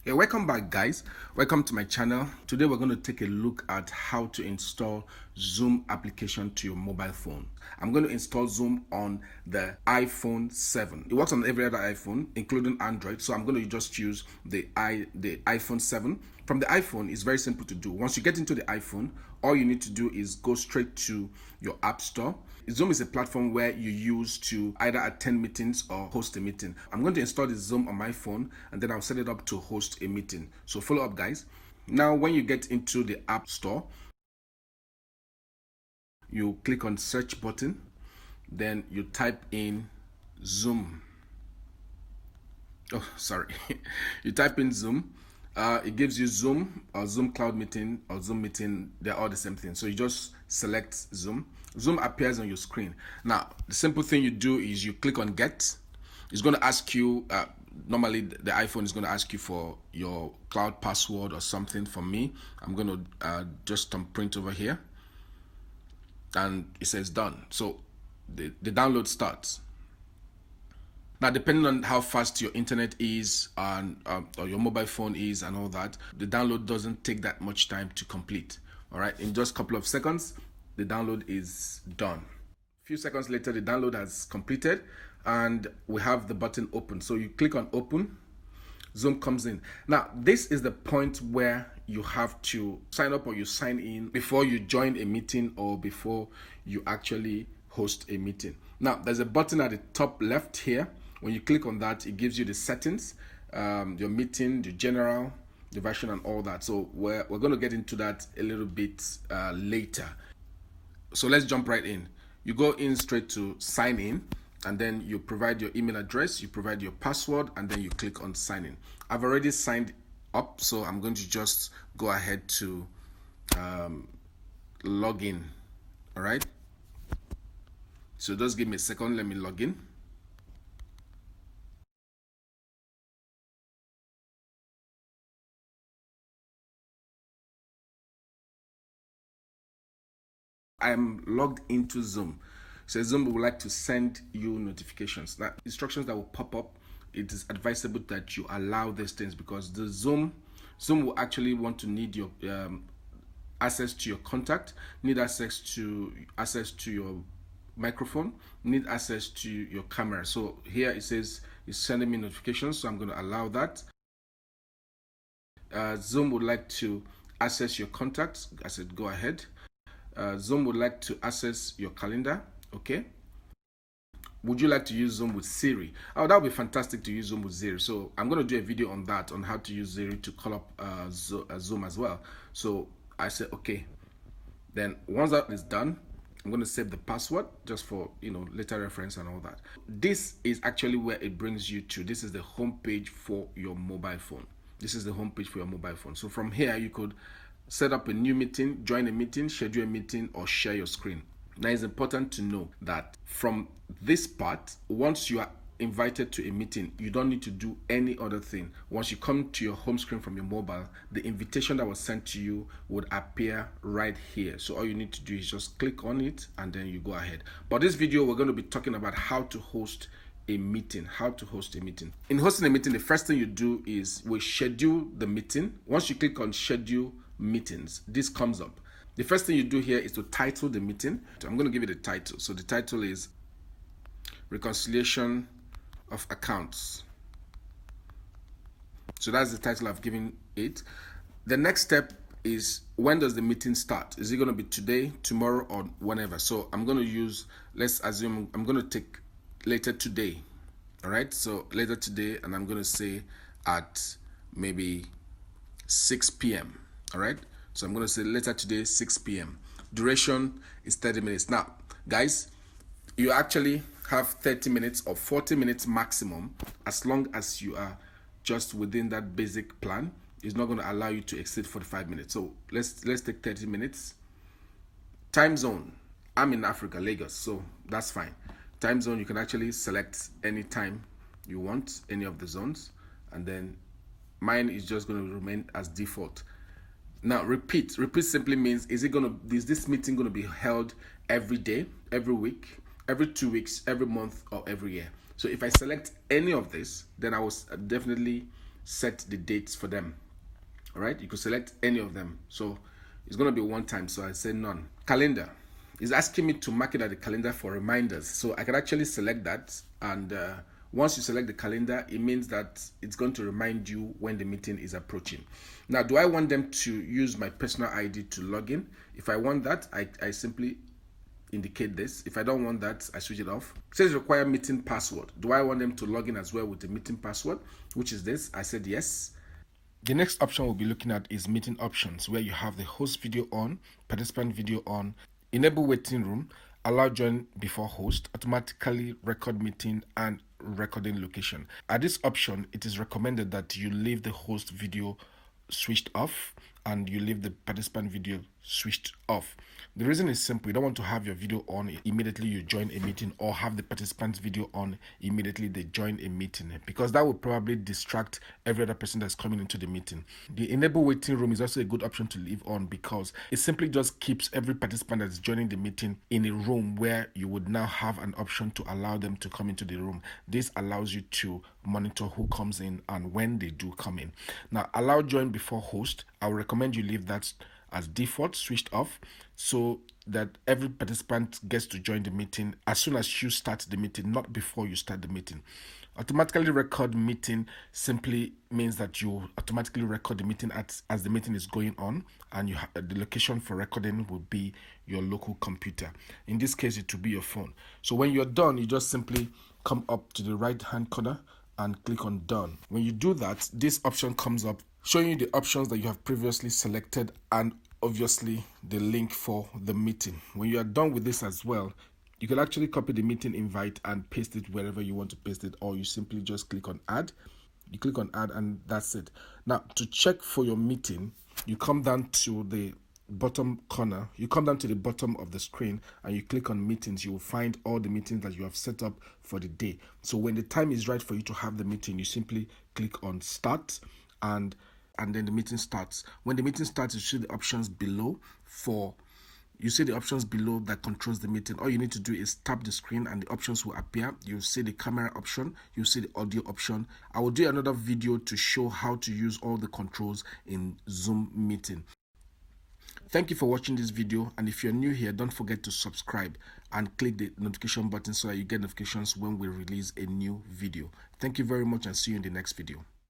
Hey, welcome back, guys. Welcome to my channel. Today we're going to take a look at how to install Zoom application to your mobile phone. I'm going to install Zoom on the iPhone 7. It works on every other iPhone, including Android. So I'm going to just use the iPhone 7. From the iPhone, it's very simple to do. Once you get into the iPhone, all you need to do is go straight to your app store. Zoom is a platform where you use to either attend meetings or host a meeting. I'm going to install the Zoom on my phone and then I'll set it up to host a meeting. So follow up, guys. Now, when you get into the app store, you click on search button, then you type in Zoom. Oh, sorry. You type in Zoom. It gives you Zoom or Zoom Cloud Meeting or Zoom Meeting. They're all the same thing. So you just select Zoom. Zoom appears on your screen. Now, the simple thing you do is you click on Get. It's going to ask you, normally the iPhone is going to ask you for your cloud password or something. For me, I'm going to just print over here. And it says done. So the download starts. Now, depending on how fast your internet is and or your mobile phone is and all that, the download doesn't take that much time to complete. All right, in just a couple of seconds, the download is done. A few seconds later, the download has completed and we have the button open. So you click on open, Zoom comes in. Now, this is the point where you have to sign up or you sign in before you join a meeting or before you actually host a meeting. Now, there's a button at the top left here. When you click on that, it gives you the settings, your meeting, the general, the version, and all that. So we're going to get into that a little bit later. So let's jump right in. You go in straight to sign in, and then you provide your email address, you provide your password, and then you click on sign in. I've already signed up, so I'm going to just go ahead to log in. All right. So just give me a second. Let me log in. I'm logged into Zoom. So Zoom would like to send you notifications. Now, instructions that will pop up, it is advisable that you allow these things because the Zoom will actually want to need your access to your contact, need access to your microphone, need access to your camera. So here it says it's sending me notifications, so I'm going to allow that. Zoom would like to access your contacts. I said go ahead. Zoom would like to access your calendar. Okay. Would you like to use Zoom with Siri? Oh, that would be fantastic to use Zoom with Siri. So I'm going to do a video on that, on how to use Siri to call up Zoom as well. So I said, okay. Then once that is done, I'm going to save the password just for, later reference and all that. This is actually where it brings you to. This is the home page for your mobile phone. This is the home page for your mobile phone. So from here, you could set up a new meeting, join a meeting, schedule a meeting, or share your screen. Now, it's important to know that from this part, once you are invited to a meeting, you don't need to do any other thing. Once you come to your home screen from your mobile, the invitation that was sent to you would appear right here. So all you need to do is just click on it and then you go ahead. But this video, we're going to be talking about how to host a meeting. In hosting a meeting, the first thing you do is we schedule the meeting. Once you click on schedule meetings, this comes up. The first thing you do here is to title the meeting. So I'm going to give it a title. So the title is Reconciliation of Accounts. So that's the title I've given it. The next step is, when does the meeting start? Is it going to be today, tomorrow, or whenever? So I'm going to use, let's assume I'm going to take later today. All right, so later today, and I'm going to say at maybe 6 p.m. All right, so I'm going to say later today, 6 p.m. Duration is 30 minutes. Now, guys, you actually have 30 minutes or 40 minutes maximum, as long as you are just within that basic plan. It's not going to allow you to exceed 45 minutes. So let's take 30 minutes. Time zone, I'm in Africa, Lagos, so that's fine. Time zone, you can actually select any time you want, any of the zones, and then mine is just going to remain as default. Now, repeat simply means, is this meeting going to be held every day, every week, every 2 weeks, every month, or every year? So if I select any of this, then I will definitely set the dates for them. All right, you could select any of them. So it's going to be one time, so I say none. Calendar is asking me to mark it at the calendar for reminders, so I can actually select that. And once you select the calendar, it means that it's going to remind you when the meeting is approaching. Now, do I want them to use my personal ID to log in? If I want that, I simply indicate this. If I don't want that, I switch it off. It says require meeting password. Do I want them to log in as well with the meeting password, which is this? I said yes. The next option we'll be looking at is meeting options, where you have the host video on, participant video on, enable waiting room, allow join before host, automatically record meeting, and recording location. At this option, it is recommended that you leave the host video switched off and you leave the participant video switched off. The reason is simple. You don't want to have your video on immediately you join a meeting, or have the participant's video on immediately they join a meeting, because that will probably distract every other person that's coming into the meeting. The enable waiting room is also a good option to leave on, because it simply just keeps every participant that's joining the meeting in a room where you would now have an option to allow them to come into the room. This allows you to monitor who comes in and when they do come in. Now, allow join before host, I would recommend you leave that as default switched off, so that every participant gets to join the meeting as soon as you start the meeting, not before you start the meeting. Automatically record meeting simply means that you automatically record the meeting as the meeting is going on, and the location for recording will be your local computer. In this case, it will be your phone. So when you're done, you just simply come up to the right hand corner and click on done. When you do that, this option comes up showing you the options that you have previously selected, and obviously the link for the meeting. When you are done with this as well, you can actually copy the meeting invite and paste it wherever you want to paste it, or you simply just click on add. You click on add and that's it. Now, to check for your meeting, you come down to the bottom corner, you come down to the bottom of the screen and you click on meetings. You will find all the meetings that you have set up for the day. So when the time is right for you to have the meeting, you simply click on start, and then the meeting starts. When the meeting starts, you see the options below that controls the meeting. All you need to do is tap the screen and the options will appear. You'll see the camera option, you'll see the audio option. I will do another video to show how to use all the controls in Zoom meeting. Thank you for watching this video, and if you're new here, don't forget to subscribe and click the notification button so that you get notifications when we release a new video. Thank you very much, and see you in the next video.